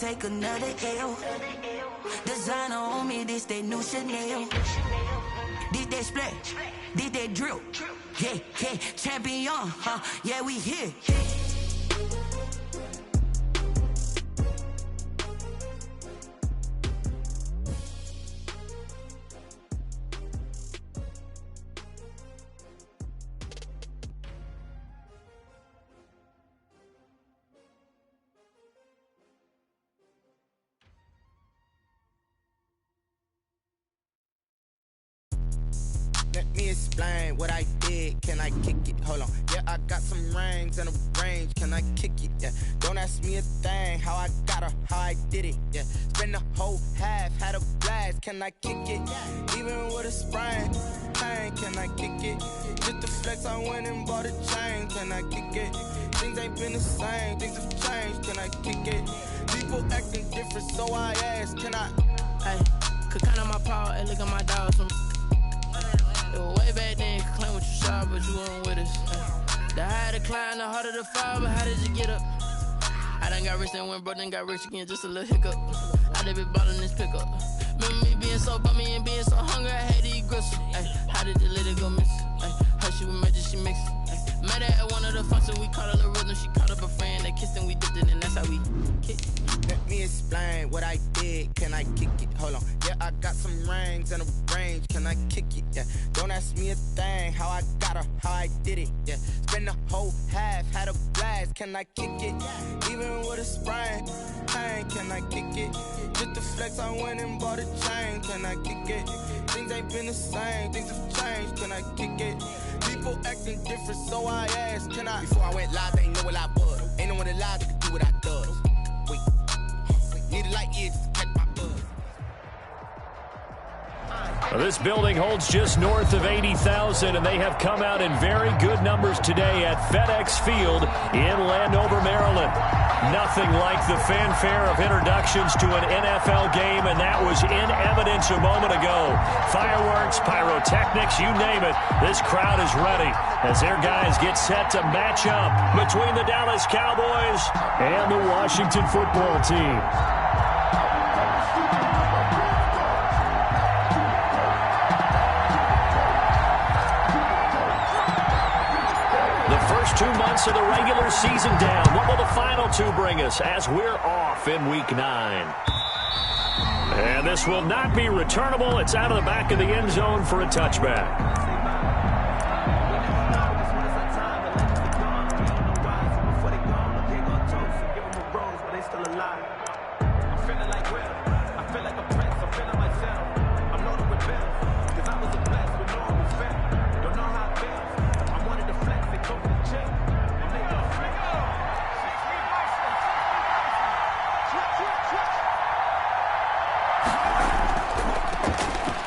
take another L. Designer on me, this they new Chanel. This they split, this they drill. Yeah, yeah, champion, huh? Yeah, we here. Let me explain what I did. Can I kick it? Hold on. Yeah, I got some rings and a range. Can I kick it? Yeah. Don't ask me a thing. How I got her, how I did it. Yeah. Spend the whole half, had a blast. Can I kick it? Even with a sprain, pain. Can I kick it? Just the flex, I went and bought a chain. Can I kick it? Things ain't been the same. Things have changed. Can I kick it? People acting different, so I ask. Can I? Hey, could count on my power and look at my dogs. It was way back then, you could claim what you saw, but you weren't with us. The higher the climb, the harder the fall, but how did you get up? I done got rich and went broke, then got rich again, just a little hiccup. I done been ballin' this pickup. Remember me being so bummy and being so hungry, I had to eat gristle. How did the lady go miss? Her she was magic, she mixed. Met her at one of the functions, we caught a little rhythm. She caught up a friend, they kissed and we dipped it, and that's how we kicked. Let me explain what I did. Can I kick it? Hold on. Yeah, I got some rings and a range. Can I kick it? Yeah. Don't ask me a thing. How I got her, how I did it. Yeah. Spend the whole half, had a blast. Can I kick it? Even with a sprain, pain. Can I kick it? Just the flex, I went and bought a chain. Can I kick it? Things ain't been the same. Things have changed. Can I kick it? People acting different, so I asked. Can I? Before I went live, they ain't know what I was. Ain't no one alive that could do what I does. Wait. Need a light year just to catch my buzz. This building holds just north of 80,000, and they have come out in very good numbers today at FedEx Field in Landover, Maryland. Nothing like the fanfare of introductions to an NFL game, and that was in evidence a moment ago. Fireworks, pyrotechnics, you name it. This crowd is ready as their guys get set to match up between the Dallas Cowboys and the Washington football team. First 2 months of the regular season down. What will the final two bring us as we're off in Week 9? And this will not be returnable. It's out of the back of the end zone for a touchback.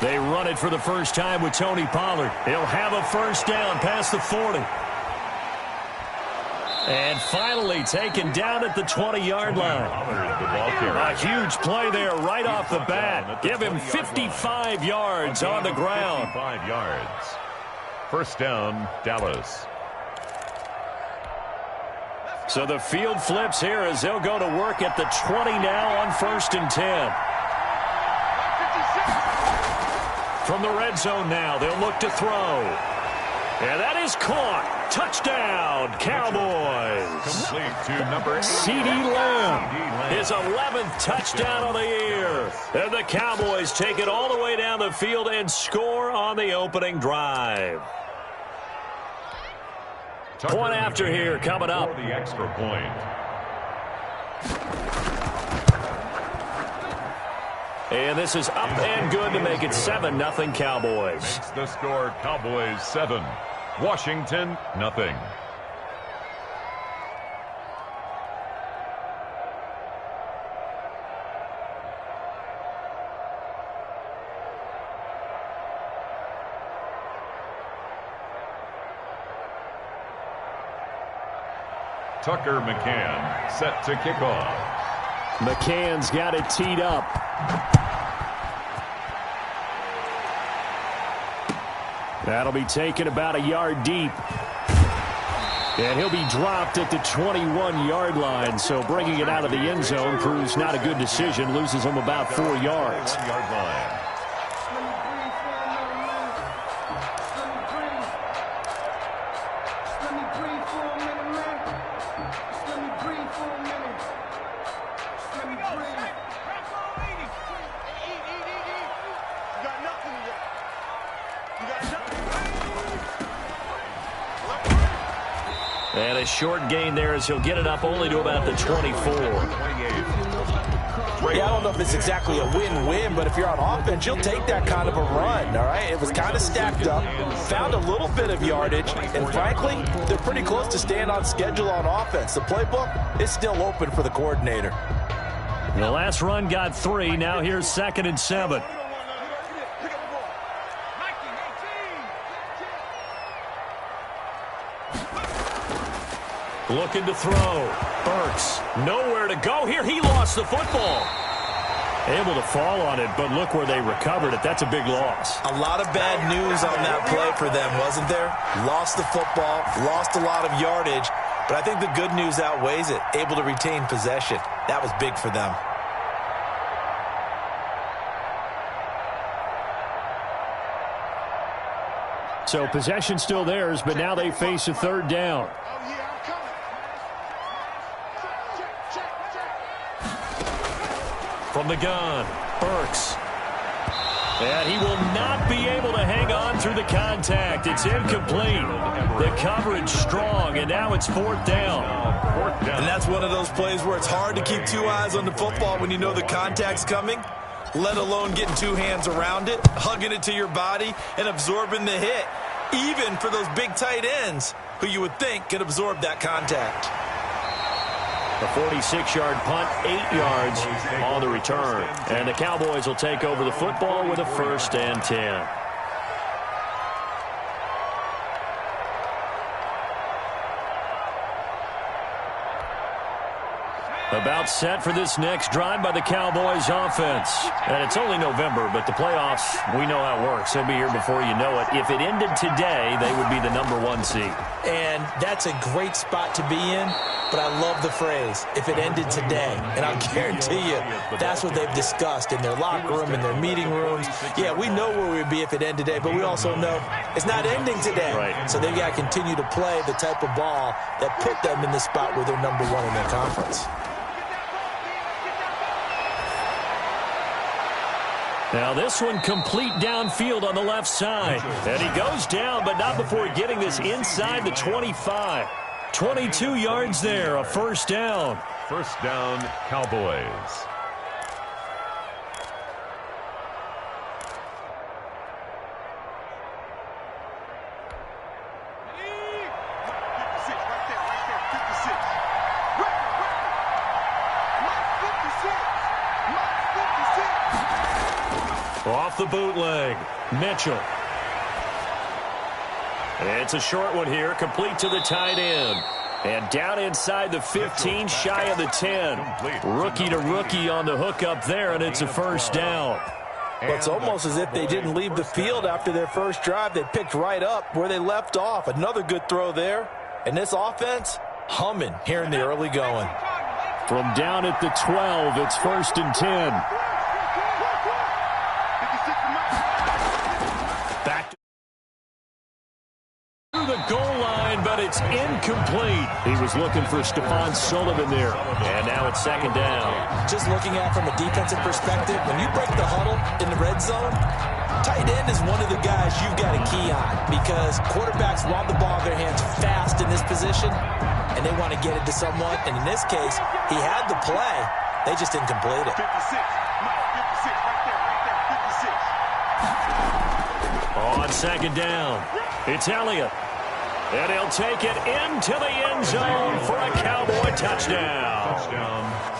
They run it for the first time with Tony Pollard. He'll have a first down past the 40. And finally taken down at the 20-yard line. A huge play there right off the bat. Give him 55 yards on the ground. 55 yards. First down, Dallas. So the field flips here as they'll go to work at the 20 now on 1st and 10. From the red zone now, they'll look to throw. And that is caught. Touchdown, Cowboys. Complete to number 8. CeeDee Lamb. His 11th touchdown of the year. And the Cowboys take it all the way down the field and score on the opening drive. Point after here coming up. For the extra point. And this is up and good to make it 7-0 Cowboys. Makes the score Cowboys 7. Washington, nothing. Tucker McCann set to kick off. McCann's got it teed up. That'll be taken about a yard deep. And he'll be dropped at the 21-yard line. So bringing it out of the end zone proves not a good decision. Loses him about 4 yards. 1-yard line. And a short gain there as he'll get it up only to about the 24. Yeah, I don't know if it's exactly a win-win, but if you're on offense, you'll take that kind of a run, all right? It was kind of stacked up, found a little bit of yardage, and frankly, they're pretty close to staying on schedule on offense. The playbook is still open for the coordinator. The last run got 3. Now here's 2nd and 7. Looking to throw. Burks, nowhere to go here. He lost the football. Able to fall on it, but look where they recovered it. That's a big loss. A lot of bad news on that play for them, wasn't there? Lost the football, lost a lot of yardage, but I think the good news outweighs it. Able to retain possession. That was big for them. So possession still theirs, but now they face a 3rd down. From the gun, Burks. And he will not be able to hang on through the contact. It's incomplete. The coverage strong, and now it's 4th down. And that's one of those plays where it's hard to keep 2 eyes on the football when you know the contact's coming, let alone getting 2 hands around it, hugging it to your body, and absorbing the hit, even for those big tight ends who you would think could absorb that contact. A 46-yard punt, 8 yards on the return. And the Cowboys will take over the football with a 1st and 10. About set for this next drive by the Cowboys offense. And it's only November, but the playoffs, we know how it works. They'll be here before you know it. If it ended today, they would be the #1 seed. And that's a great spot to be in, but I love the phrase, if it ended today. And I'll guarantee you, that's what they've discussed in their locker room, in their meeting rooms. Yeah, we know where we'd be if it ended today, but we also know it's not ending today. Right. So they've got to continue to play the type of ball that put them in the spot where they're #1 in their conference. Now this one complete downfield on the left side. And he goes down, but not before getting this inside the 25. 22 yards there, a 1st down. 1st down, Cowboys. Off the bootleg, Mitchell. It's a short one here, complete to the tight end. And down inside the 15, shy of the 10. Rookie to rookie on the hook up there, and it's a 1st down. Well, it's almost as if they didn't leave the field after their first drive. They picked right up where they left off. Another good throw there. And this offense, humming here in the early going. From down at the 12, it's 1st and 10. Back to the goal line, but it's incomplete. He was looking for Stephon Sullivan there. And now it's 2nd down. Just looking at it from a defensive perspective, when you break the huddle in the red zone, tight end is one of the guys you've got a key on because quarterbacks want the ball in their hands fast in this position, and they want to get it to someone. And in this case, he had the play. They just didn't complete it. 56. Right there. On 2nd down, it's Elliott. And he'll take it into the end zone for a Cowboy touchdown.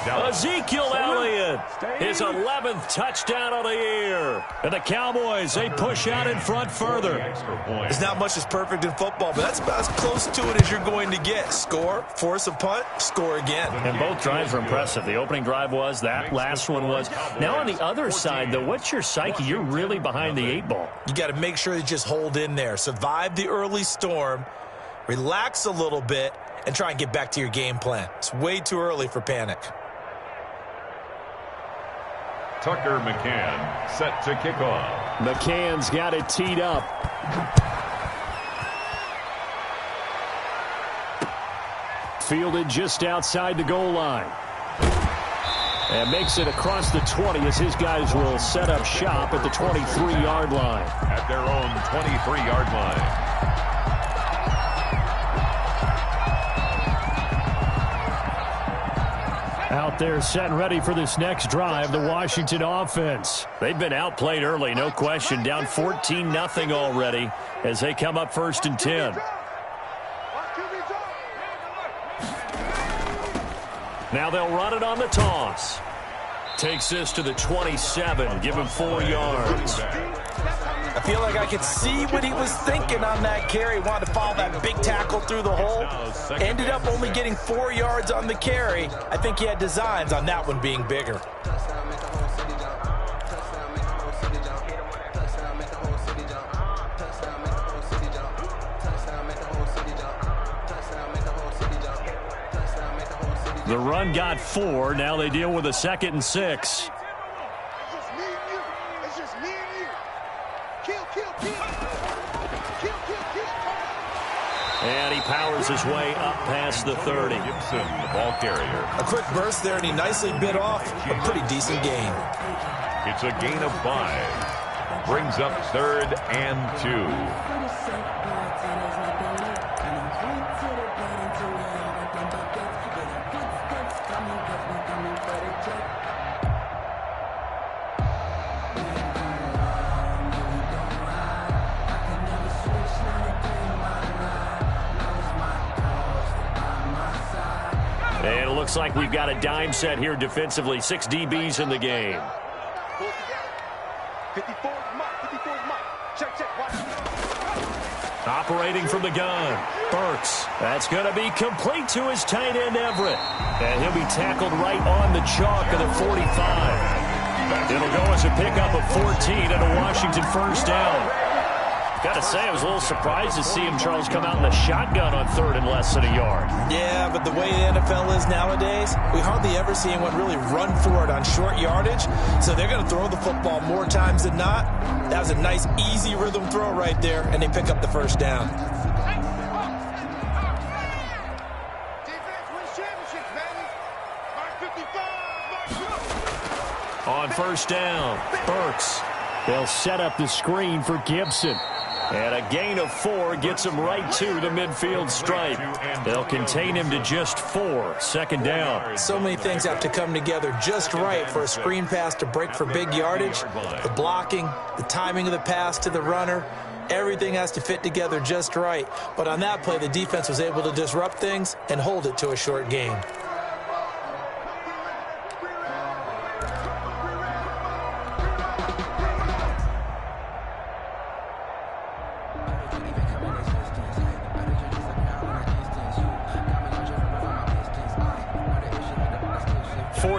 Ezekiel Elliott, his 11th touchdown of the year. And the Cowboys, they push out in front further. There's not much that's perfect in football, but that's about as close to it as you're going to get. Score, force a punt, score again. And both drives were impressive. The opening drive was, that last one was. Now on the other side, though, what's your psyche? You're really behind the 8 ball. You got to make sure you just hold in there. Survive the early storm. relax a little bit and try and get back to your game plan. It's way too early for panic. Tucker McCann set to kick off. McCann's got it teed up. Fielded just outside the goal line. And makes it across the 20 as his guys will set up shop at the 23-yard line. At their own 23-yard line. Out there set and ready for this next drive, the Washington offense. They've been outplayed early, no question. Down 14-0 already as they come up 1st and 10. Now they'll run it on the toss. Takes this to the 27, give him 4 yards. I feel like I could see what he was thinking on that carry. Wanted to follow that big tackle through the hole. Ended up only getting 4 yards on the carry. I think he had designs on that one being bigger. The run got 4. Now they deal with a 2nd and 6. And he powers his way up past the 30. Gibson, the ball carrier. A quick burst there, and he nicely bit off a pretty decent gain. It's a gain of 5. Brings up 3rd and 2. And it looks like we've got a dime set here defensively. 6 DBs in the game. Operating from the gun. Burks. That's going to be complete to his tight end, Everett. And he'll be tackled right on the chalk of the 45. It'll go as a pickup of 14 and a Washington 1st down. Got to say, I was a little surprised to see him, Charles, come out in the shotgun on 3rd and less than a yard. Yeah, but the way the NFL is nowadays, we hardly ever see anyone really run for it on short yardage. So they're going to throw the football more times than not. That was a nice, easy rhythm throw right there, and they pick up the 1st down. On 1st down, Burks. They'll set up the screen for Gibson. And a gain of 4 gets him right to the midfield stripe. They'll contain him to just 4. 2nd down. So many things have to come together just right for a screen pass to break for big yardage. The blocking, the timing of the pass to the runner, everything has to fit together just right. But on that play, the defense was able to disrupt things and hold it to a short gain.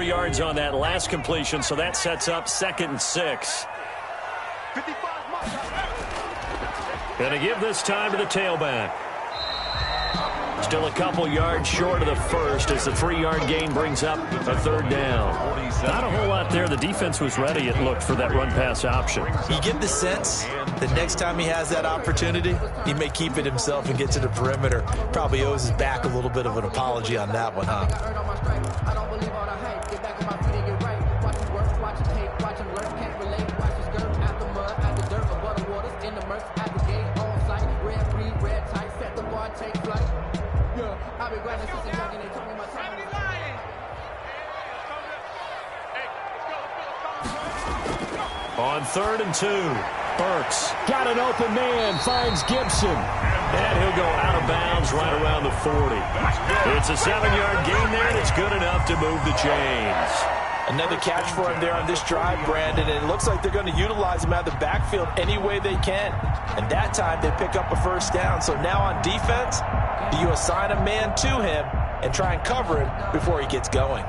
Yards on that last completion, so that sets up 2nd and 6. Gonna give this time to the tailback. Still a couple yards short of the 1st as the 3-yard gain brings up a 3rd down. Not a whole lot there. The defense was ready, it looked, for that run-pass option. You get the sense that next time he has that opportunity, he may keep it himself and get to the perimeter. Probably owes his back a little bit of an apology on that one, huh? On 3rd and 2, Burks got an open man, finds Gibson. And he'll go out of bounds right around the 40. It's a 7-yard gain there, and it's good enough to move the chains. Another catch for him there on this drive, Brandon, and it looks like they're going to utilize him out of the backfield any way they can. And that time, they pick up a 1st down. So now on defense, do you assign a man to him and try and cover him before he gets going?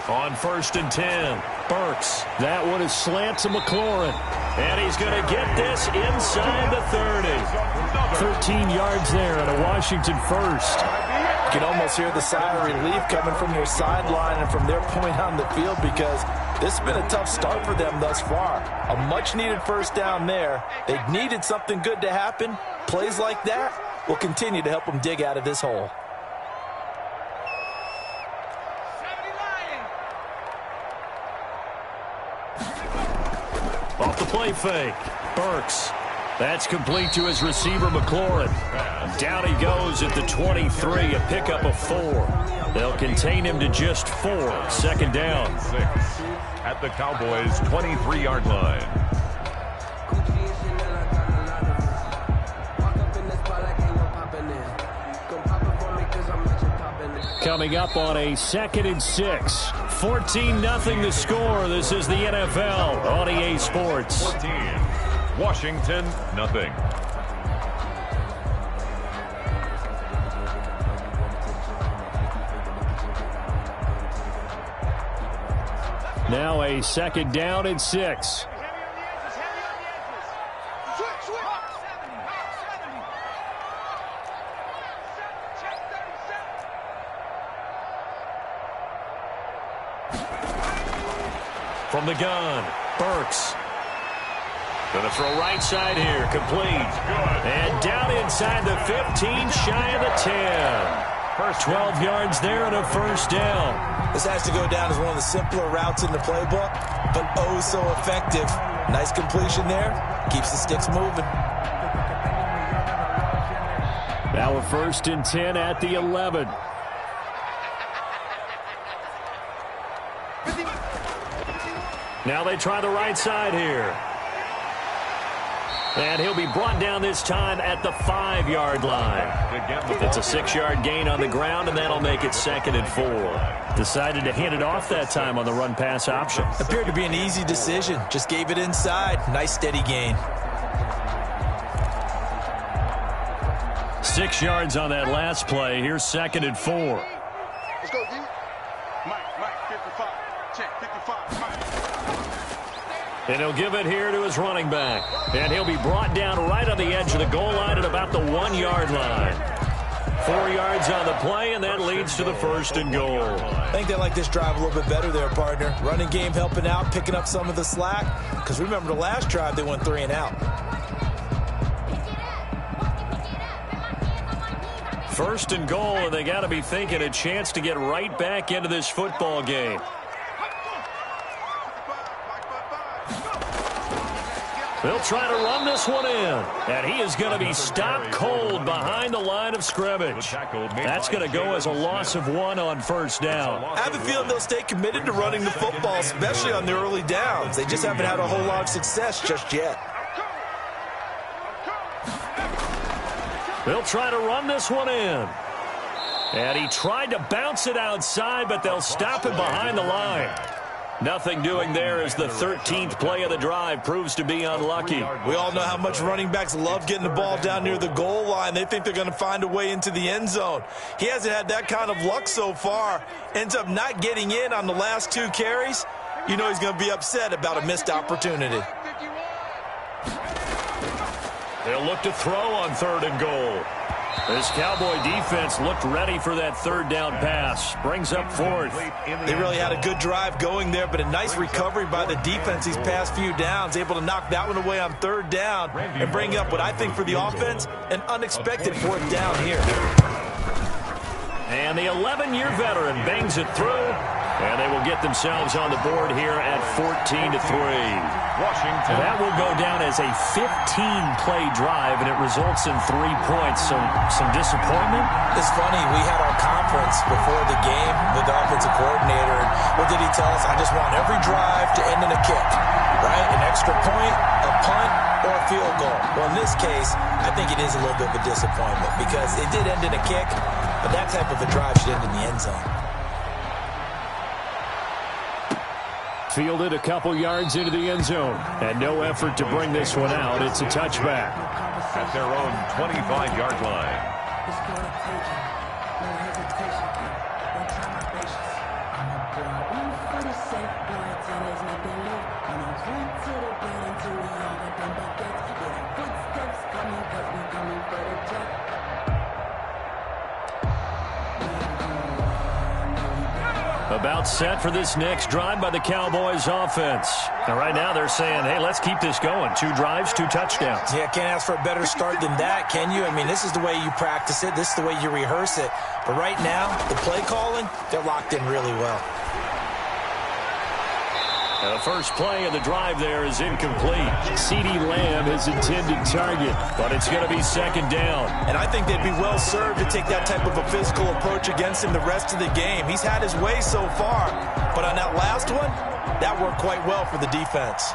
On 1st and 10, Burks. That one is slant to McLaurin. And he's going to get this inside the 30. 13 yards there and a Washington first. You can almost hear the sigh of relief coming from their sideline and from their point on the field, because this has been a tough start for them thus far. A much-needed first down there. They needed something good to happen. Plays like that will continue to help them dig out of this hole. Off the play fake, Burks. That's complete to his receiver, McLaurin. Down he goes at the 23, a pickup of 4. They'll contain him to just 4. 2nd down. 6 at the Cowboys' 23-yard line. Coming up on a 2nd and 6. 14-0 the score. This is the NFL on EA Sports. 14. Washington, nothing. Now a 2nd down and 6. From the gun, Burks. Going to throw right side here, complete. And down inside the 15, shy of the 10. 12 yards there and a first down. This has to go down as one of the simpler routes in the playbook, but oh so effective. Nice completion there. Keeps the sticks moving. Now a 1st and 10 at the 11. Now they try the right side here. And he'll be brought down this time at the 5-yard line. It's a 6-yard gain on the ground, and that'll make it 2nd and 4. Decided to hand it off that time on the run-pass option. Appeared to be an easy decision. Just gave it inside. Nice steady gain. 6 yards on that last play. Here's 2nd and 4. Let's go, D. Mike, 55. Check, 55. Mike. And he'll give it here to his running back. And he'll be brought down right on the edge of the goal line at about the 1-yard line. 4 yards on the play, and that leads to the 1st and goal. I think they like this drive a little bit better there, partner. Running game helping out, picking up some of the slack. Because remember the last drive, they went 3 and out. 1st and goal, and they got to be thinking a chance to get right back into this football game. They'll try to run this one in. And he is going to be stopped cold behind the line of scrimmage. That's going to go as a loss of 1 on 1st down. I have a feeling they'll stay committed to running the football, especially on the early downs. They just haven't had a whole lot of success just yet. They'll try to run this one in. And he tried to bounce it outside, but they'll stop him behind the line. Nothing doing there as the 13th play of the drive proves to be unlucky. We all know how much running backs love getting the ball down near the goal line. They think they're going to find a way into the end zone. He hasn't had that kind of luck so far. Ends up not getting in on the last 2 carries. You know he's going to be upset about a missed opportunity. They'll look to throw on 3rd and goal. This Cowboy defense looked ready for that 3rd down pass. Brings up 4th. They really had a good drive going there, but a nice recovery by the defense these past few downs. Able to knock that one away on 3rd down and bring up what I think for the offense, an unexpected 4th down here. And the 11-year veteran bangs it through. And they will get themselves on the board here at 14-3. Washington. That will go down as a 15-play drive, and it results in 3 points. So some disappointment. It's funny, we had our conference before the game with the offensive coordinator, and what did he tell us? I just want every drive to end in a kick, right? An extra point, a punt, or a field goal. Well, in this case, I think it is a little bit of a disappointment because it did end in a kick, but that type of a drive should end in the end zone. Fielded a couple yards into the end zone. And no effort to bring this one out. It's a touchback. At their own 25-yard line. About set for this next drive by the Cowboys offense. And right now they're saying, hey, let's keep this going. 2 drives, 2 touchdowns. Yeah, can't ask for a better start than that, can you? I mean, this is the way you practice it. This is the way you rehearse it. But right now, the play calling, they're locked in really well. And the first play of the drive there is incomplete. CeeDee Lamb is intended target, but it's going to be second down. And I think they'd be well served to take that type of a physical approach against him the rest of the game. He's had his way so far, but on that last one, that worked quite well for the defense.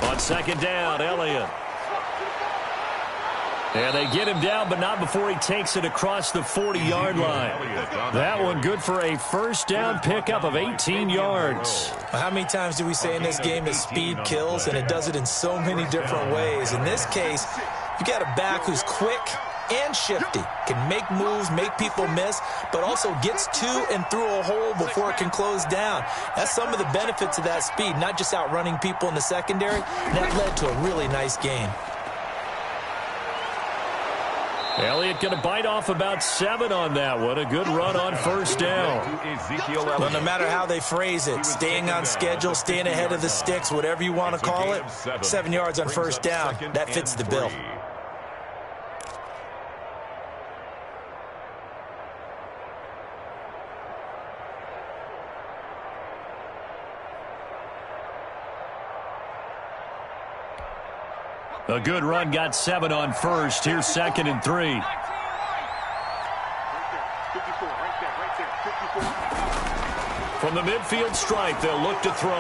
On second down, Elliott. And they get him down, but not before he takes it across the 40-yard line. That one good for a first down pickup of 18 yards. How many times do we say in this game that speed kills, and it does it in so many different ways? In this case, you got a back who's quick and shifty, can make moves, make people miss, but also gets to and through a hole before it can close down. That's some of the benefits of that speed, not just outrunning people in the secondary. That led to a really nice game. Elliott going to bite off about 7 on that one. A good run on first down. Well, no matter how they phrase it, staying on schedule, staying ahead of the sticks, whatever you want to call it, 7 yards on first down, that fits the bill. A good run got 7 on first. Here's second and 3. From the midfield stripe, they'll look to throw.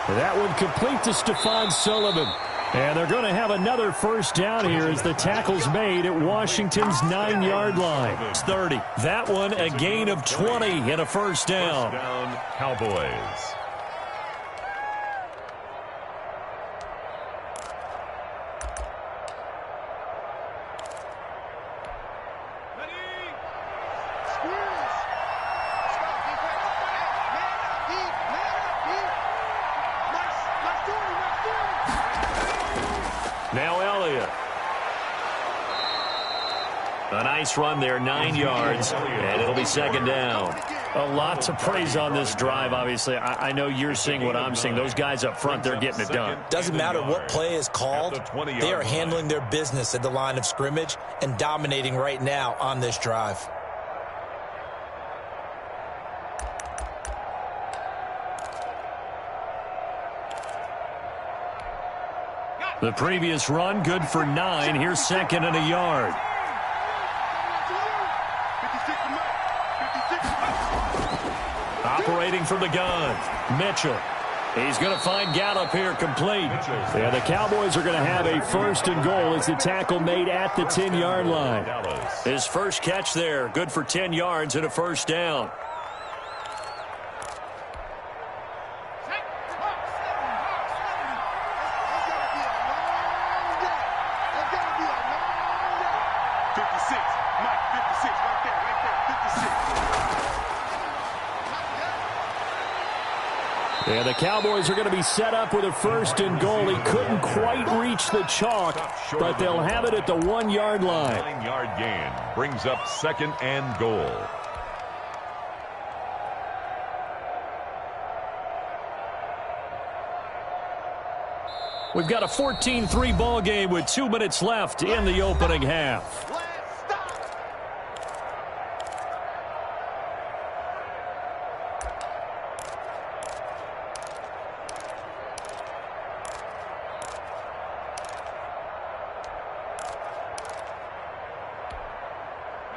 That one complete to Stephon Sullivan. And they're going to have another first down here as the tackle's made at Washington's 9-yard line. It's 30. That one a gain of 20 and a first down. First down, Cowboys. Now Elliott. A nice run there, 9 yards, and it'll be second down. A lot to praise on this drive, obviously. I know you're seeing what I'm seeing. Those guys up front, they're getting it done. Doesn't matter what play is called. They are handling their business at the line of scrimmage and dominating right now on this drive. The previous run, good for 9. Here's second and a yard. Operating from the gun, Mitchell. He's going to find Gallup here complete. Yeah, the Cowboys are going to have a first and goal as the tackle made at the 10-yard line. His first catch there, good for 10 yards and a first down. Yeah, the Cowboys are going to be set up with a first and goal. He couldn't quite reach the chalk, but they'll have it at the 1-yard line. 9-yard gain brings up second and goal. We've got a 14-3 ball game with 2 minutes left in the opening half.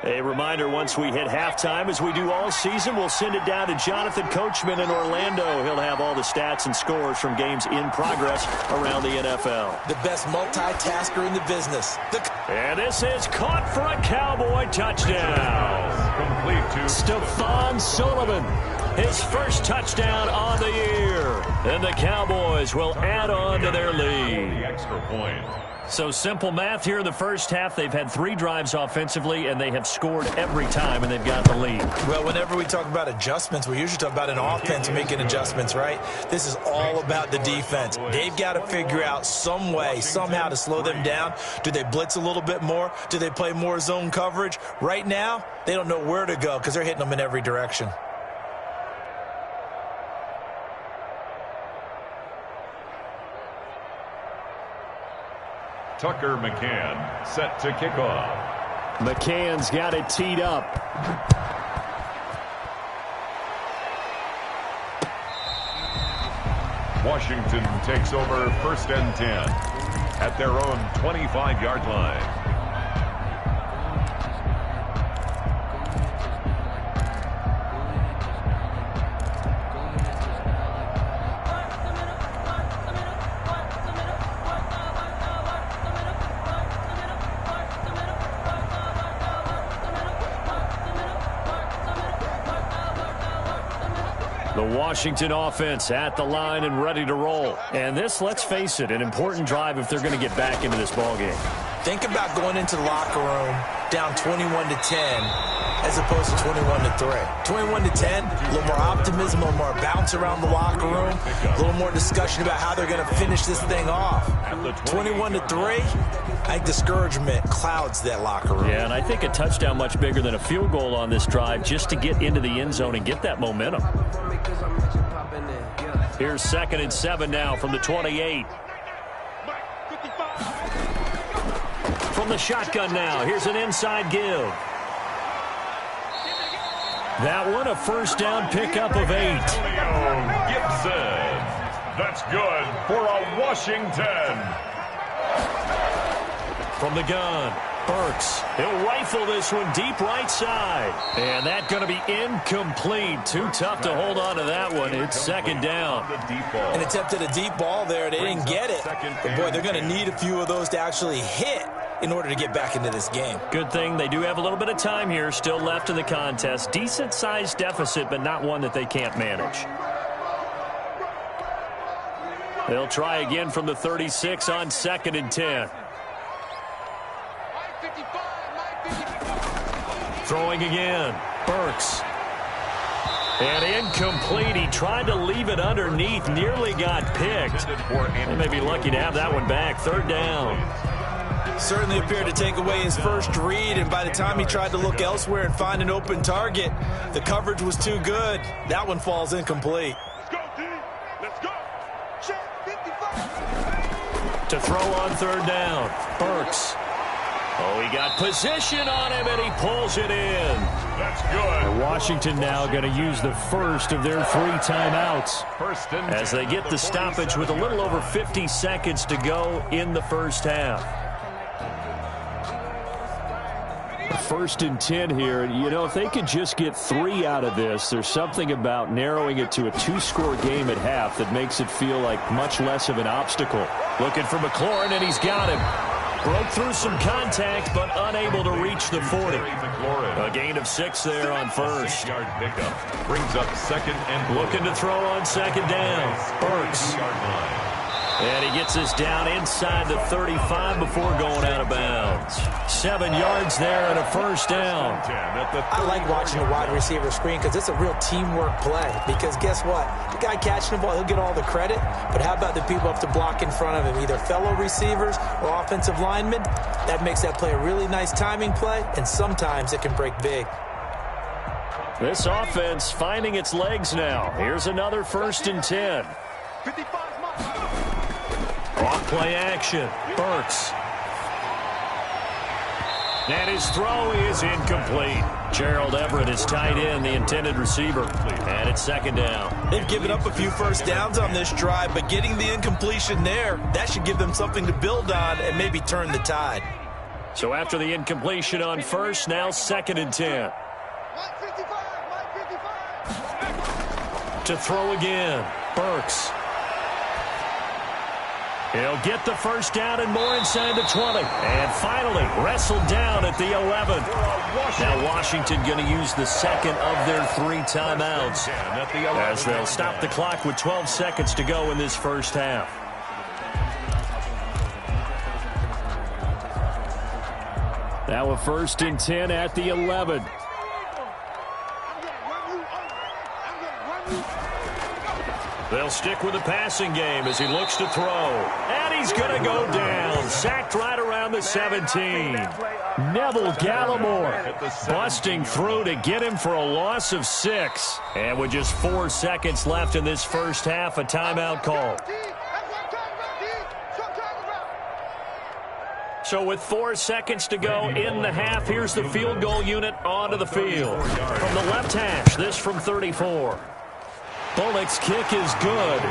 A reminder, once we hit halftime, as we do all season, we'll send it down to Jonathan Coachman in Orlando. He'll have all the stats and scores from games in progress around the NFL. The best multitasker in the business. And this is caught for a Cowboy touchdown. Complete to Stephon Sullivan, his first touchdown on the year. And the Cowboys will add on to their lead. the extra point. So simple math here in the first half. They've had 3 drives offensively, and they have scored every time, and they've got the lead. Well, whenever we talk about adjustments, we usually talk about an offense making adjustments, right? This is all about the defense. They've got to figure out some way, somehow to slow them down. Do they blitz a little bit more? Do they play more zone coverage? Right now, they don't know where to go because they're hitting them in every direction. Tucker McCann set to kick off. McCann's got it teed up. Washington takes over 1st and 10 at their own 25-yard line. The Washington offense at the line and ready to roll. And this, let's face it, an important drive if they're going to get back into this ballgame. Think about going into the locker room down 21-10 as opposed to 21-3. 21-10, a little more optimism, a little more bounce around the locker room, a little more discussion about how they're going to finish this thing off. 21-3, I think discouragement clouds that locker room. Yeah, and I think a touchdown much bigger than a field goal on this drive just to get into the end zone and get that momentum. Here's 2nd and 7 now from the 28. From the shotgun now, here's an inside give. That one, a first down pickup of 8. Gibson. That's good for a Washington. From the gun, Burks. He'll rifle this one deep right side. And that's going to be incomplete. Too tough to hold on to that one. It's 2nd down. And attempted a deep ball there. They didn't get it. But, boy, they're going to need a few of those to actually hit in order to get back into this game. Good thing they do have a little bit of time here still left in the contest. Decent-sized deficit, but not one that they can't manage. They'll try again from the 36 on 2nd and 10. Throwing again. Burks. And incomplete. He tried to leave it underneath. Nearly got picked. They may be lucky to have that one back. 3rd down. Certainly appeared to take away his first read, and by the time he tried to look elsewhere and find an open target, the coverage was too good. That one falls incomplete. Let's go, D. Let's go. Check 55. To throw on 3rd down. Burks. Oh, he got position on him, and he pulls it in. That's good. Washington now going to use the first of their 3 timeouts 1st and 10 as they get the stoppage with a little over 50 seconds to go in the first half. 1st and 10 here. You know, if they could just get 3 out of this, there's something about narrowing it to a 2-score game at half that makes it feel like much less of an obstacle. Looking for McLaurin, and he's got him. Broke through some contact, but unable to reach the 40. A gain of 6 there on first. Yard pickup brings up 2nd and looking to throw on 2nd down. Burks. And he gets this down inside the 35 before going out of bounds. 7 yards there and a first down. I like watching the wide receiver screen because it's a real teamwork play. Because guess what? The guy catching the ball, he'll get all the credit. But how about the people up to block in front of him, either fellow receivers or offensive linemen? That makes that play a really nice timing play, and sometimes it can break big. This offense finding its legs now. Here's another 1st and 10. 55. Off play action. Burks. And his throw is incomplete. Gerald Everett is tied in, the intended receiver. And it's 2nd down. They've given up a few first downs on this drive, but getting the incompletion there, that should give them something to build on and maybe turn the tide. So after the incompletion on first, now 2nd and 10. To throw again, Burks. He'll get the first down and more inside the 20. And finally, wrestled down at the 11. Now Washington going to use the second of their 3 timeouts as they'll stop the clock with 12 seconds to go in this first half. Now a 1st and 10 at the 11. They'll stick with the passing game as he looks to throw. And he's going to go down. Sacked right around the 17. Neville Gallimore busting through to get him for a loss of 6. And with just 4 seconds left in this first half, a timeout call. So with 4 seconds to go in the half, here's the field goal unit onto the field. From the left hash, this from 34. Bullock's kick is good.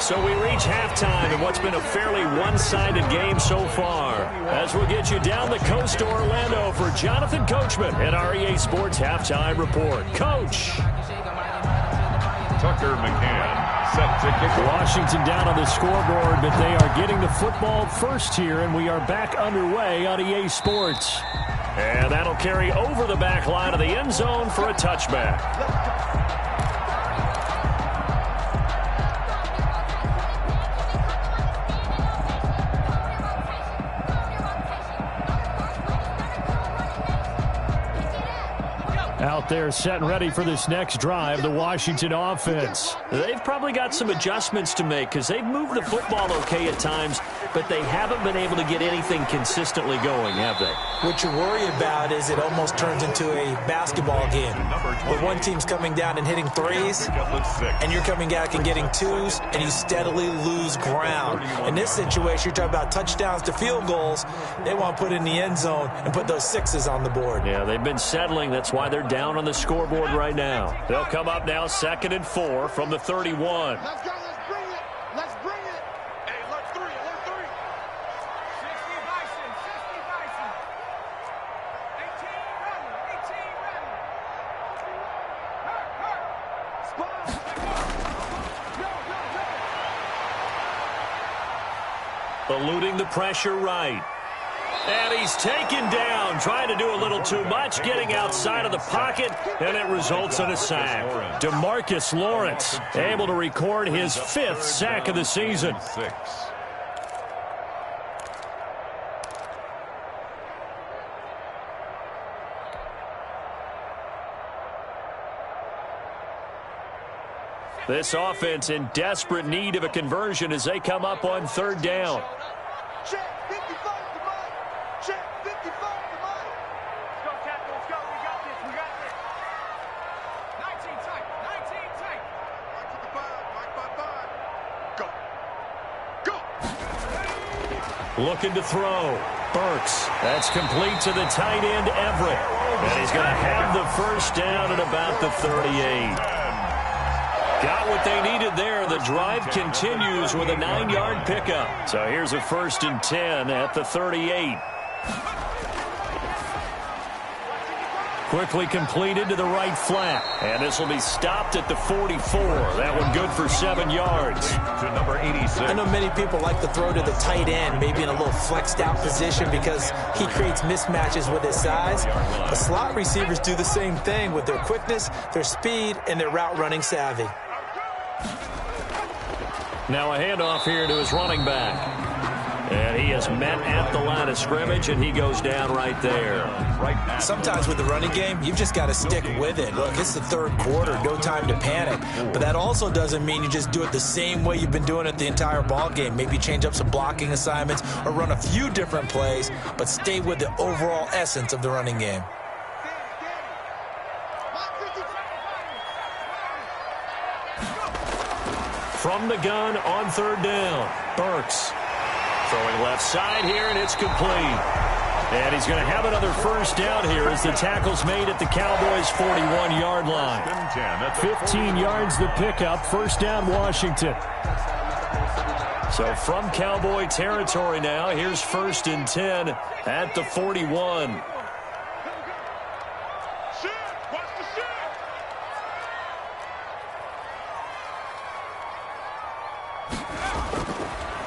So we reach halftime in what's been a fairly one-sided game so far. As we'll get you down the coast to Orlando for Jonathan Coachman at our EA Sports Halftime Report. Coach. Tucker McCann set to kick. Washington down on the scoreboard, but they are getting the football first here, and we are back underway on EA Sports. And that'll carry over the back line of the end zone for a touchback. Out there set and ready for this next drive, the Washington offense. They've probably got some adjustments to make because they've moved the football okay at times, but they haven't been able to get anything consistently going, have they? What you worry about is it almost turns into a basketball game where one team's coming down and hitting threes, and you're coming back and getting twos, and you steadily lose ground. In this situation, you're talking about touchdowns to field goals. They want to put in the end zone and put those 6s on the board. Yeah, they've been settling. That's why they're down on the scoreboard right now. They'll come up now 2nd and 4 from the 31. Let's go, let's bring it. Let's bring it. Hey, alert 3, alert 3. 60 Bison, 60 Bison. 18 running, 18 running. Hurt. Spot. Go. Eluding the pressure right. And he's taken down, trying to do a little too much, getting outside of the pocket, and it results in a sack. DeMarcus Lawrence able to record his 5th sack of the season. This offense in desperate need of a conversion as they come up on 3rd down. Check 55 to Mike. Check 55 to Mike. Let's go, Captain. Let's go. We got this. We got this. 19 tight. 19 tight. Mike to the 5. Mike 5-5. Go. Go. Looking to throw. Burks. That's complete to the tight end, Everett. And he's going to have the first down at about the 38. Got what they needed there. The drive continues with a 9-yard pickup. So here's a 1st and 10 at the 38. Quickly completed to the right flat. And this will be stopped at the 44. That one good for 7 yards. To number 86. I know many people like to throw to the tight end, maybe in a little flexed out position because he creates mismatches with his size. But slot receivers do the same thing with their quickness, their speed, and their route running savvy. Now a handoff here to his running back. And he is met at the line of scrimmage, and he goes down right there. Sometimes with the running game, you've just got to stick with it. Look, it's the 3rd quarter, no time to panic. But that also doesn't mean you just do it the same way you've been doing it the entire ball game. Maybe change up some blocking assignments or run a few different plays, but stay with the overall essence of the running game. From the gun on 3rd down, Burks. Throwing left side here, and it's complete. And he's going to have another first down here as the tackle's made at the Cowboys' 41-yard line. 15 yards the pickup. First down, Washington. So from Cowboy territory now, here's 1st and 10 at the 41.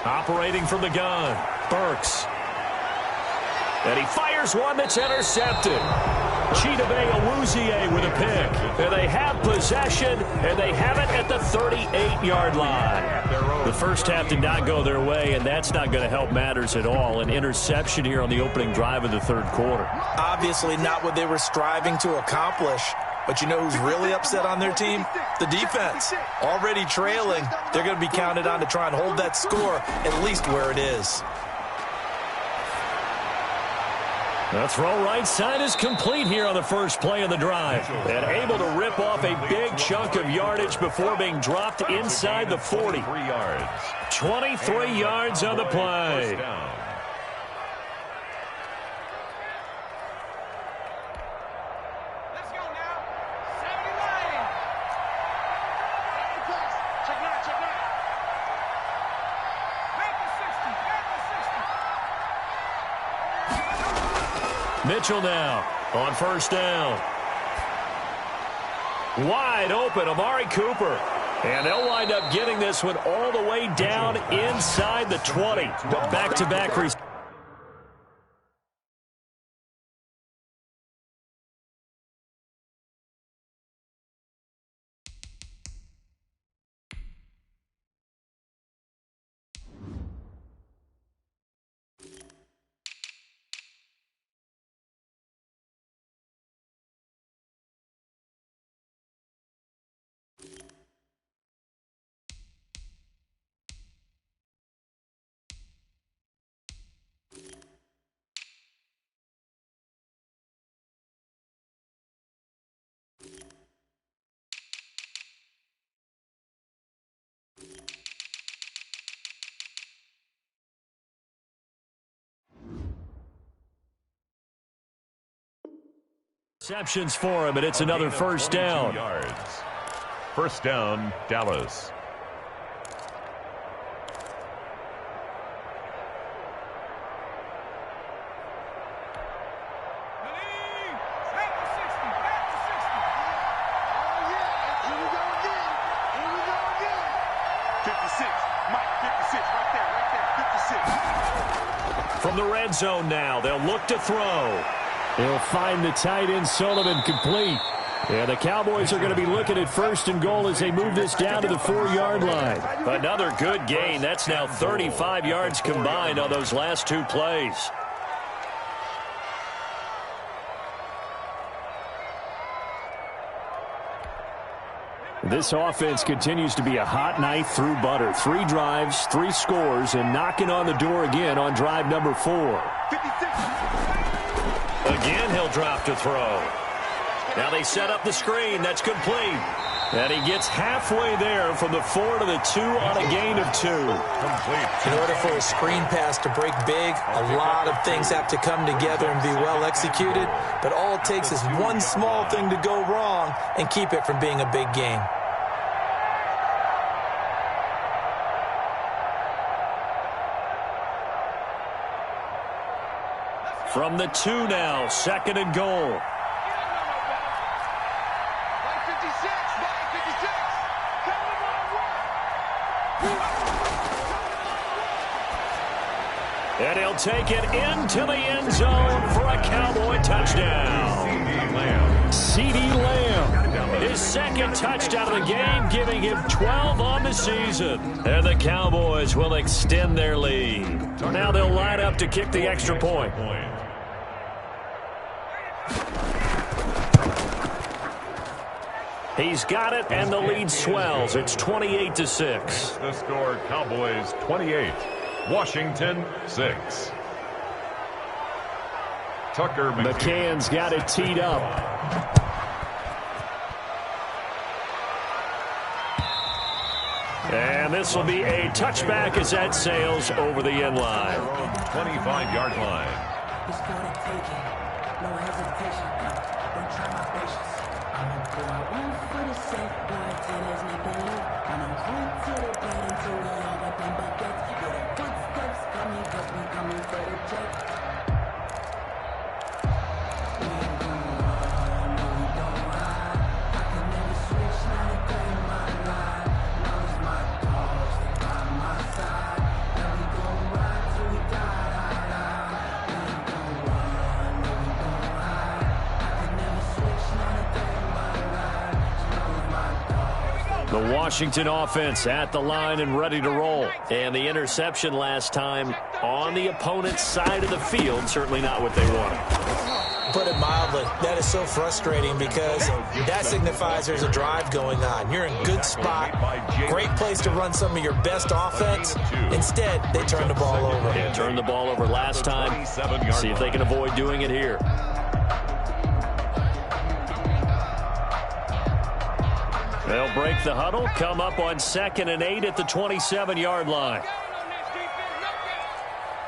Operating from the gun, Burks. And he fires one that's intercepted. Chidobe Awuzie with a pick. And they have possession, and they have it at the 38-yard line. The first half did not go their way, and that's not going to help matters at all. An interception here on the opening drive of the third quarter. Obviously not what they were striving to accomplish. But you know who's really upset on their team? The defense. Already trailing, they're going to be counted on to try and hold that score at least where it is. The throw right side is complete here on the first play of the drive. And able to rip off a big chunk of yardage before being dropped inside the 40. 23 yards on the play. Mitchell now on first down. Wide open, Amari Cooper. And they'll wind up getting this one all the way down inside the 20. Back-to-back receivers. Receptions for him, and it's another first down. First down, Dallas. From the red zone now, they'll look to throw. He'll find the tight end Sullivan complete. And the Cowboys are going to be looking at first and goal as they move this down to the 4-yard line. Another good gain. That's now 35 yards combined on those last two plays. This offense continues to be a hot knife through butter. 3 drives, 3 scores, and knocking on the door again on drive number 4. Again, he'll drop to throw. Now they set up the screen. That's complete. And he gets halfway there from the 4 to the 2 on a gain of 2. Complete. In order for a screen pass to break big, a lot of things have to come together and be well executed. But all it takes is one small thing to go wrong and keep it from being a big game. From the 2 now, second and goal. And he'll take it into the end zone for a Cowboy touchdown. CeeDee Lamb, his second touchdown of the game, giving him 12 on the season. And the Cowboys will extend their lead. Now they'll line up to kick the extra point. He's got it, and the lead swells. It's 28-6. The score, Cowboys 28, Washington 6. Tucker McCann's got it teed up. And this will be a touchback as that sails over the end line. 25-yard line. It's gonna take it. No hesitation. Don't try my patience. I'ma go out one for the safe boy till there's nothing left. I'ma run to the bed until we all got them buckets. The Washington offense at the line and ready to roll. And the interception last time on the opponent's side of the field, certainly not what they wanted. Put it mildly, that is so frustrating because that signifies there's a drive going on. You're in good spot, great place to run some of your best offense. Instead, they turn the ball over. Yeah, turned the ball over last time. See if they can avoid doing it here. They'll break the huddle, come up on 2nd and 8 at the 27-yard line.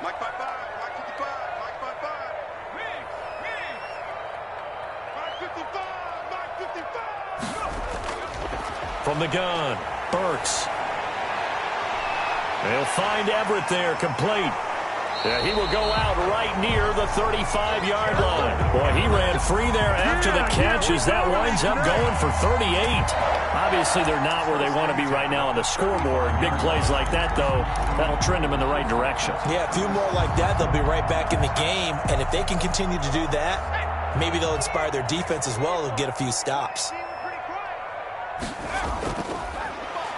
Mike 5-5, Mike 55, Mike 5-5. Mike 55, From the gun, Burks. They'll find Everett there, complete. Yeah, he will go out right near the 35-yard line. Boy, he ran free there after the catch as that winds up going for 38. Obviously, they're not where they want to be right now on the scoreboard. Big plays like that, though, that'll trend them in the right direction. Yeah, a few more like that, they'll be right back in the game. And if they can continue to do that, maybe they'll inspire their defense as well to get a few stops.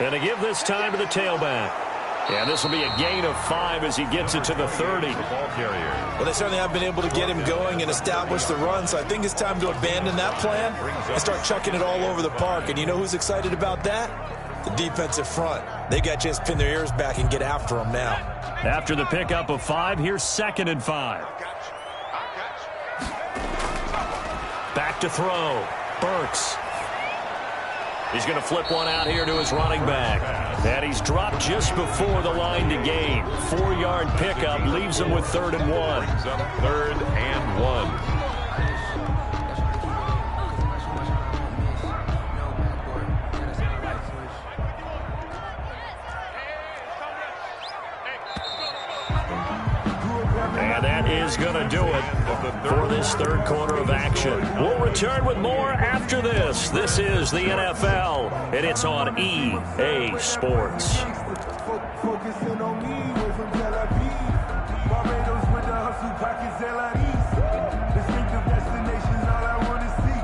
And to give this time to the tailback. Yeah, this will be a gain of 5 as he gets it to the 30. Well, they certainly have been able to get him going and establish the run, so I think it's time to abandon that plan and start chucking it all over the park. And you know who's excited about that? The defensive front. They got a chance to pin their ears back and get after him now. After the pickup of 5, here's 2nd and 5. Back to throw. Burks. He's going to flip one out here to his running back. And he's dropped just before the line to gain. 4-yard pickup leaves him with 3rd and 1. 3rd and 1. And that is going to do it for this 3rd quarter of action. We'll return with more after this. This is the NFL, and it's on EA Sports. Focusing on me, way from Tel Aviv. Barbados with the hustle pockets, LIDs. Distinctive destinations, all I want to see.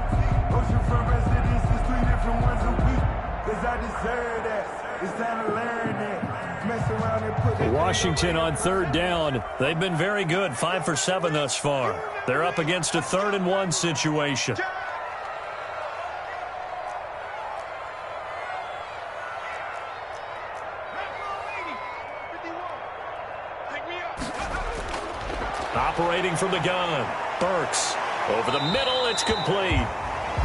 Oceanfront residences, 3 different ones a week. Cause I deserve that. It's time to learn that. Mess around and put it. Washington on 3rd down. They've been very good, 5 for 7 thus far. They're up against a 3rd and 1 situation. Operating from the gun, Burks. Over the middle, it's complete.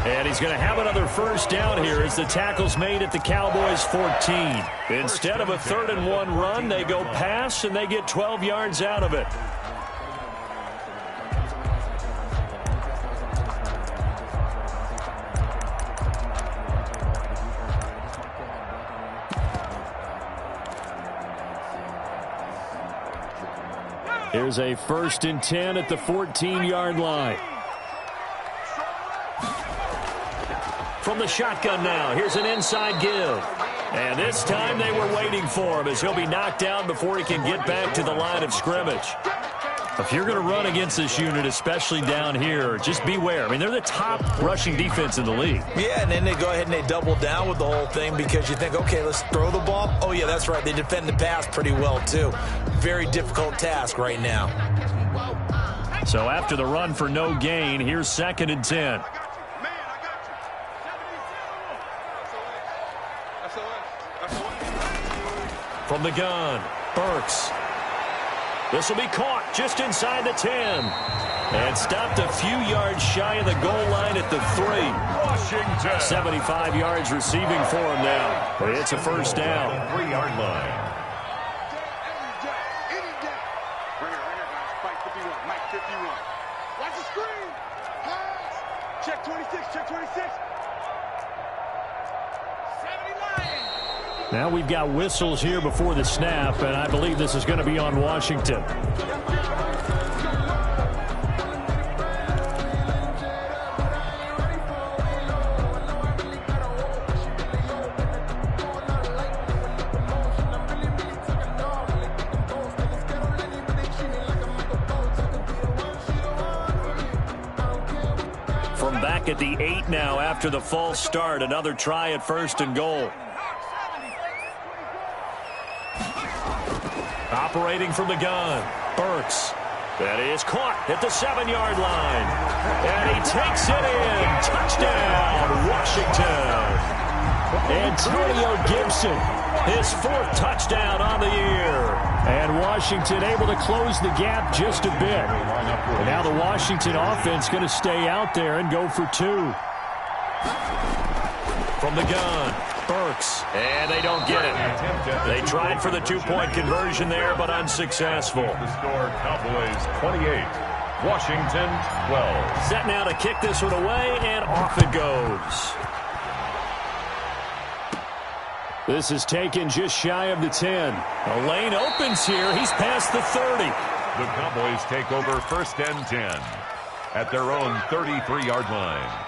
And he's going to have another 1st down here as the tackle's made at the Cowboys' 14. Instead of a 3rd and 1 run, they go pass, and they get 12 yards out of it. Here's a 1st and 10 at the 14-yard line. From the shotgun now, here's an inside give. And this time they were waiting for him as he'll be knocked down before he can get back to the line of scrimmage. If you're going to run against this unit, especially down here, just beware. I mean, they're the top rushing defense in the league. Yeah, and then they go ahead and they double down with the whole thing because you think, okay, let's throw the ball. Oh, yeah, that's right. They defend the pass pretty well, too. Very difficult task right now. So after the run for no gain, here's 2nd and 10. From the gun, Burks. This will be caught just inside the 10. And stopped a few yards shy of the goal line at the 3. Washington. 75 yards receiving for him now. It's a 1st down. 3-yard line. Right here, guys. Fight 51. Mike 51. Watch the screen. Pass. Check 26. Check 26. 79. Now we've got whistles here before the snap, and I believe this is going to be on Washington. From back at the 8 now after the false start, another try at 1st and goal. Operating from the gun, Burks. That is caught at the 7-yard line. And he takes it in. Touchdown, Washington. Antonio Gibson, his 4th touchdown on the year. And Washington able to close the gap just a bit. And now the Washington offense going to stay out there and go for 2. From the gun, Burks. And they don't get it. They tried for the 2-point conversion there, but unsuccessful. The score, Cowboys 28, Washington 12. Set now to kick this one away, and off it goes. This is taken just shy of the 10. A lane opens here. He's past the 30. The Cowboys take over 1st and 10 at their own 33-yard line.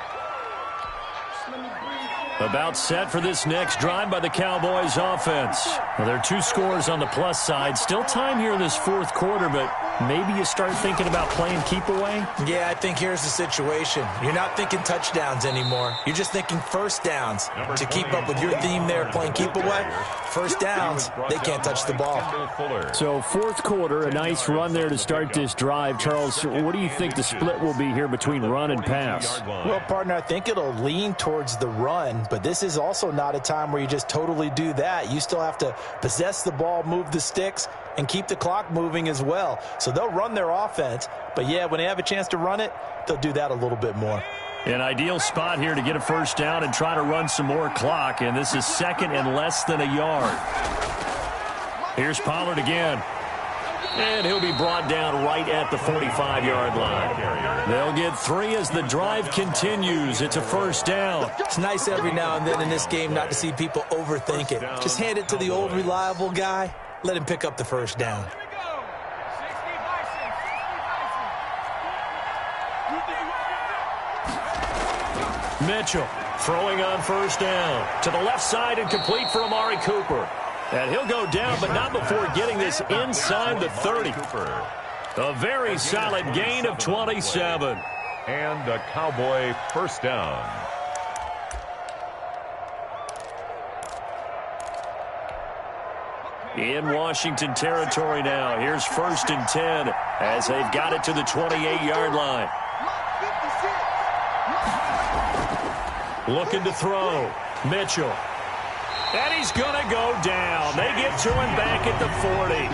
About set for this next drive by the Cowboys offense. Well, there are 2 scores on the plus side. Still time here in this 4th quarter, but maybe you start thinking about playing keep away? Yeah, I think here's the situation. You're not thinking touchdowns anymore. You're just thinking first downs. To keep up with your theme there, playing keep away, first downs, they can't touch the ball. So 4th quarter, a nice run there to start this drive. Charles, what do you think the split will be here between run and pass? Well, partner, I think it'll lean towards the run, but this is also not a time where you just totally do that. You still have to possess the ball, move the sticks, and keep the clock moving as well. So they'll run their offense, but yeah, when they have a chance to run it, they'll do that a little bit more. An ideal spot here to get a first down and try to run some more clock, and this is 2nd and less than a yard. Here's Pollard again. And he'll be brought down right at the 45-yard line. They'll get 3 as the drive continues. It's a first down. It's nice every now and then in this game not to see people overthink it. Just hand it to the old reliable guy. Let him pick up the first down. Mitchell throwing on first down. To the left side and complete for Amari Cooper. And he'll go down, but not before getting this inside the 30. A very solid gain of 27. And a Cowboy first down. In Washington territory now. Here's 1st and 10 as they've got it to the 28-yard line. Looking to throw. Mitchell. And he's going to go down. They get to him back at the 40.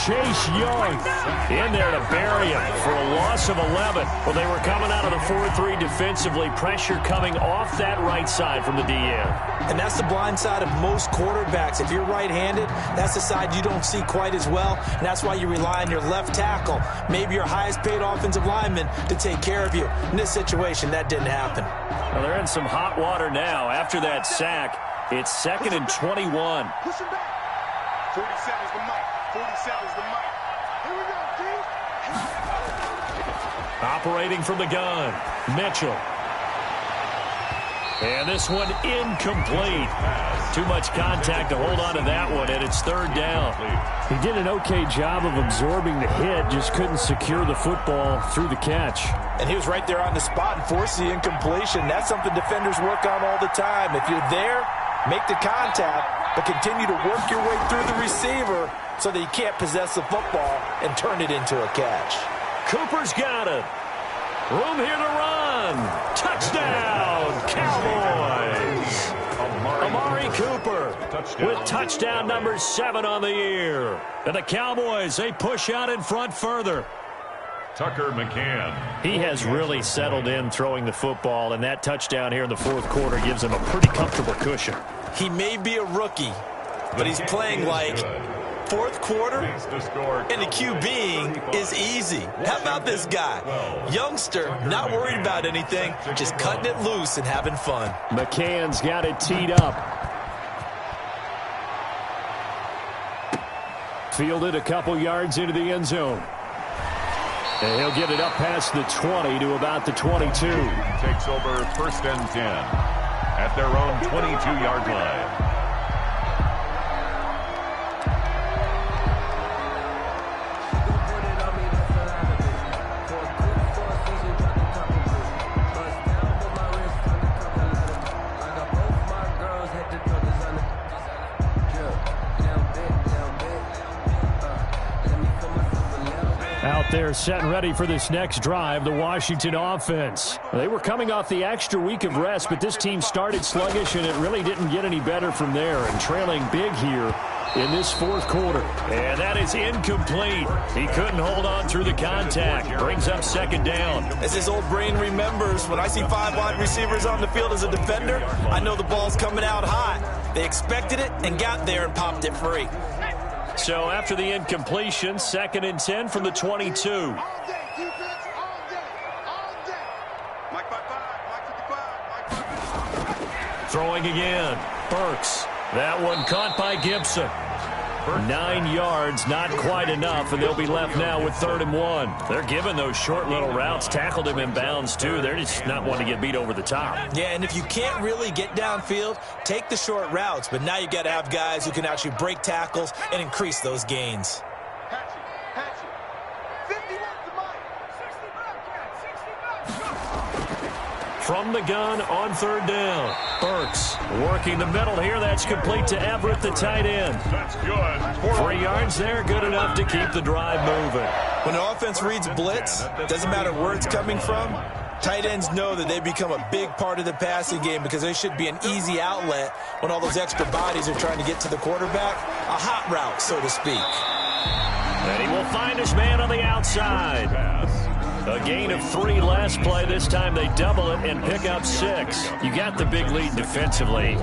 Chase Young in there to bury him for a loss of 11. Well, they were coming out of the 4-3 defensively. Pressure coming off that right side from the DN. And that's the blind side of most quarterbacks. If you're right-handed, that's the side you don't see quite as well. And that's why you rely on your left tackle, maybe your highest-paid offensive lineman, to take care of you. In this situation, that didn't happen. Well, they're in some hot water now after that sack. It's 2nd and 21. Push him back. 47's the mic. 47's the mic. Here we go, G. Operating from the gun, Mitchell. And this one incomplete. Too much contact to hold on to that one, and it's 3rd down. He did an okay job of absorbing the hit, just couldn't secure the football through the catch. And he was right there on the spot and forced the incompletion. That's something defenders work on all the time. If you're there, make the contact, but continue to work your way through the receiver so that you can't possess the football and turn it into a catch. Cooper's got it. Room here to run. Touchdown, Cowboys. Amari Cooper with touchdown number 7 on the year. And the Cowboys, they push out in front further. Tucker McCann. He has really settled in throwing the football, and that touchdown here in the 4th quarter gives him a pretty comfortable cushion. He may be a rookie, but he's playing like 4th quarter, and the QBing is easy. How about this guy? Youngster, not worried about anything, just cutting it loose and having fun. McCann's got it teed up. Fielded a couple yards into the end zone. And he'll get it up past the 20 to about the 22. Takes over 1st and 10 at their own 22-yard line. They're set and ready for this next drive, the Washington offense. They were coming off the extra week of rest, but this team started sluggish, and it really didn't get any better from there, and trailing big here in this fourth quarter. And that is incomplete. He couldn't hold on through the contact. Brings up second down. As his old brain remembers, when I see 5 wide receivers on the field as a defender, I know the ball's coming out hot. They expected it and got there and popped it free. So after the incompletion, 2nd and 10 from the 22. All day, defense, all day, all day. Mike 5-5, Mike 55, Throwing again. Burks. That one caught by Gibson. 9 yards, not quite enough, and they'll be left now with 3rd and 1. They're giving those short little routes. Tackled him in bounds, too. They're just not wanting to get beat over the top. Yeah, and if you can't really get downfield, take the short routes. But now you got to have guys who can actually break tackles and increase those gains. Hatchet. 51 to Mike. 60 Broadcast, 60 Broadcast. From the gun on 3rd down. Burks working the middle here. That's complete to Everett, the tight end. That's good. 3 yards there, good enough to keep the drive moving. When the offense reads blitz, doesn't matter where it's coming from, tight ends know that they become a big part of the passing game because they should be an easy outlet when all those extra bodies are trying to get to the quarterback. A hot route, so to speak. And he will find his man on the outside. A gain of 3 last play. This time they double it and pick up 6. You got the big lead defensively.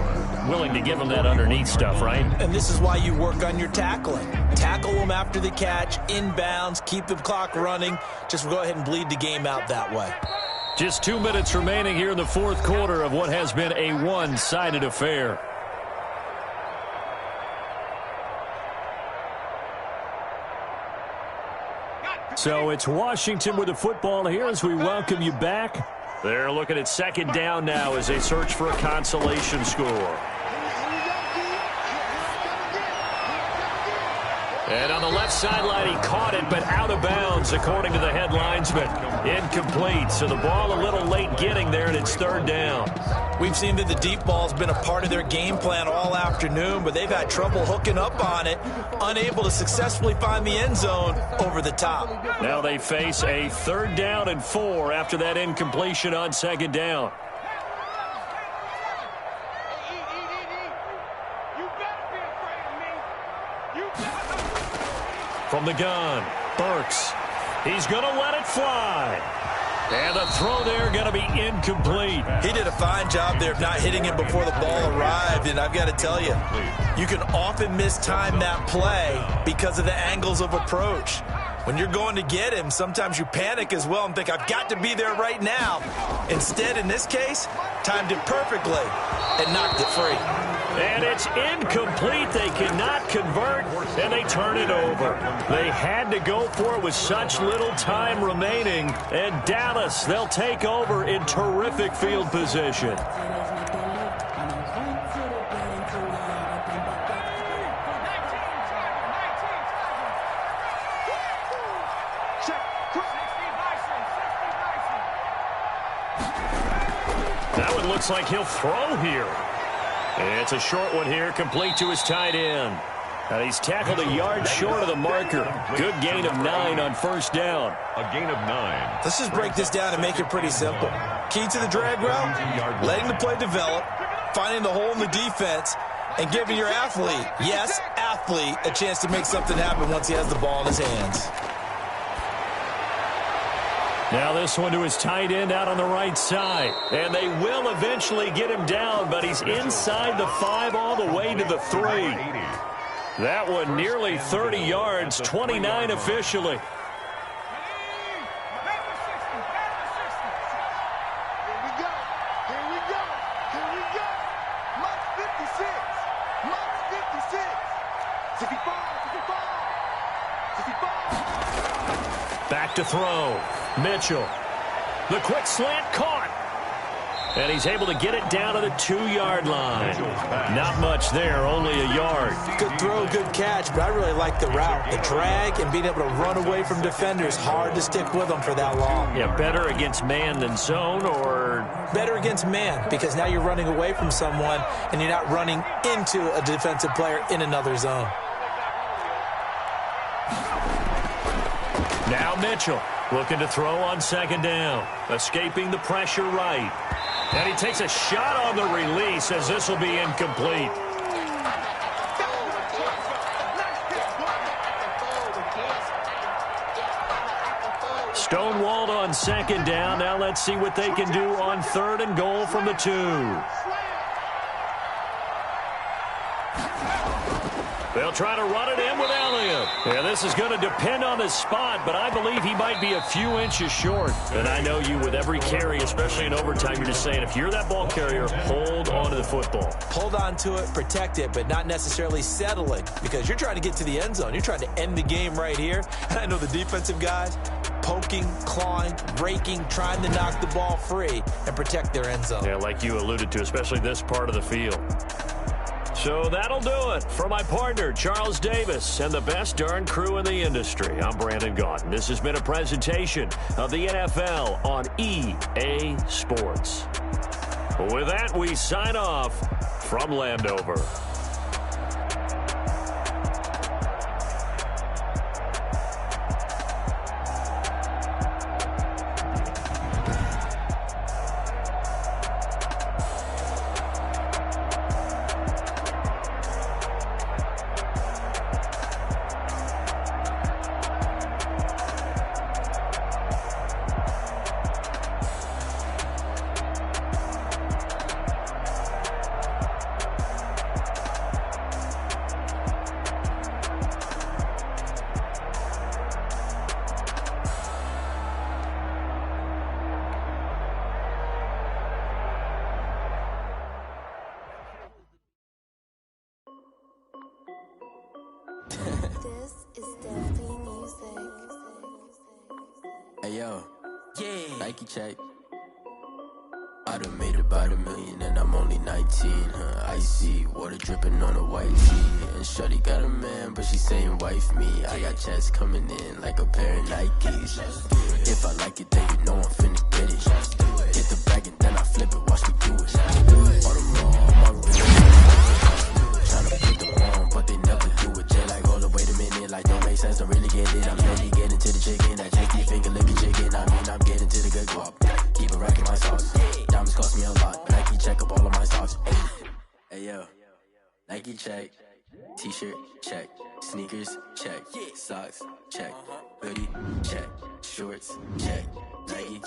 Willing to give them that underneath stuff, right? And this is why you work on your tackling. Tackle them after the catch, inbounds, keep the clock running. Just go ahead and bleed the game out that way. Just 2 minutes remaining here in the fourth quarter of what has been a one-sided affair. So it's Washington with the football here as we welcome you back. They're looking at 2nd down now as they search for a consolation score. And on the left sideline, he caught it, but out of bounds, according to the head linesman. Incomplete, so the ball a little late getting there, and it's 3rd down. We've seen that the deep ball's been a part of their game plan all afternoon, but they've had trouble hooking up on it, unable to successfully find the end zone over the top. Now they face a 3rd down and 4 after that incompletion on 2nd down. From the gun, Burks. He's going to let it fly. And the throw there going to be incomplete. He did a fine job there of not hitting him before the ball arrived, and I've got to tell you, you can often mistime that play because of the angles of approach. When you're going to get him, sometimes you panic as well and think, I've got to be there right now. Instead, in this case, timed it perfectly and knocked it free. And it's incomplete. They cannot convert, and they turn it over. They had to go for it with such little time remaining. And Dallas, they'll take over in terrific field position. That one looks like he'll throw here. It's a short one here, complete to his tight end. And he's tackled a yard short of the marker. Good gain of 9 on 1st down. A gain of 9. Let's just break this down and make it pretty simple. Key to the drag route, letting the play develop, finding the hole in the defense, and giving your athlete, yes, athlete, a chance to make something happen once he has the ball in his hands. Now this one to his tight end out on the right side. And they will eventually get him down, but he's inside the 5 all the way to the 3. That one nearly 30 yards, 29 officially. Back to throw. Mitchell. The quick slant caught. And he's able to get it down to the 2-yard line. Not much there, only a yard. Good throw, good catch, but I really like the route. The drag and being able to run away from defenders, hard to stick with them for that long. Yeah, better against man than zone, or? Better against man, because now you're running away from someone and you're not running into a defensive player in another zone. Now Mitchell looking to throw on second down. Escaping the pressure right. And he takes a shot on the release as this will be incomplete. Stonewalled on second down. Now let's see what they can do on third and goal from the 2. They'll try to run it in with Elliott. Yeah, this is going to depend on the spot, but I believe he might be a few inches short. And I know you with every carry, especially in overtime, you're just saying if you're that ball carrier, hold on to the football. Hold on to it, protect it, but not necessarily settle it because you're trying to get to the end zone. You're trying to end the game right here. And I know the defensive guys poking, clawing, raking, trying to knock the ball free and protect their end zone. Yeah, like you alluded to, especially this part of the field. So that'll do it for my partner, Charles Davis, and the best darn crew in the industry. I'm Brandon Gaudin. This has been a presentation of the NFL on EA Sports. With that, we sign off from Landover. Hey yo, yeah, Nike check. I done made about $1 million and I'm only 19, icy, water dripping on a white tee. And shawty got a man, but she saying wife me. I got checks coming in like a pair of Nikes. If I like it, then you know I'm finna get it. Hit the bag and then I flip it, watch me do it. All the more, on my wrist. Tryna put them on, but they never do it. Jay like, hold up, wait a minute, like don't make sense, don't really get it. I'm ready, getting to the chicken, that janky finger licking chicken. I mean, I'm getting to the good guap. Keep it racking my sauce. Diamonds cost me a lot. Nike check up all of my socks. Hey yo, Nike check. T-shirt check. Sneakers check. Socks check. Hoodie check. Shorts check. Nike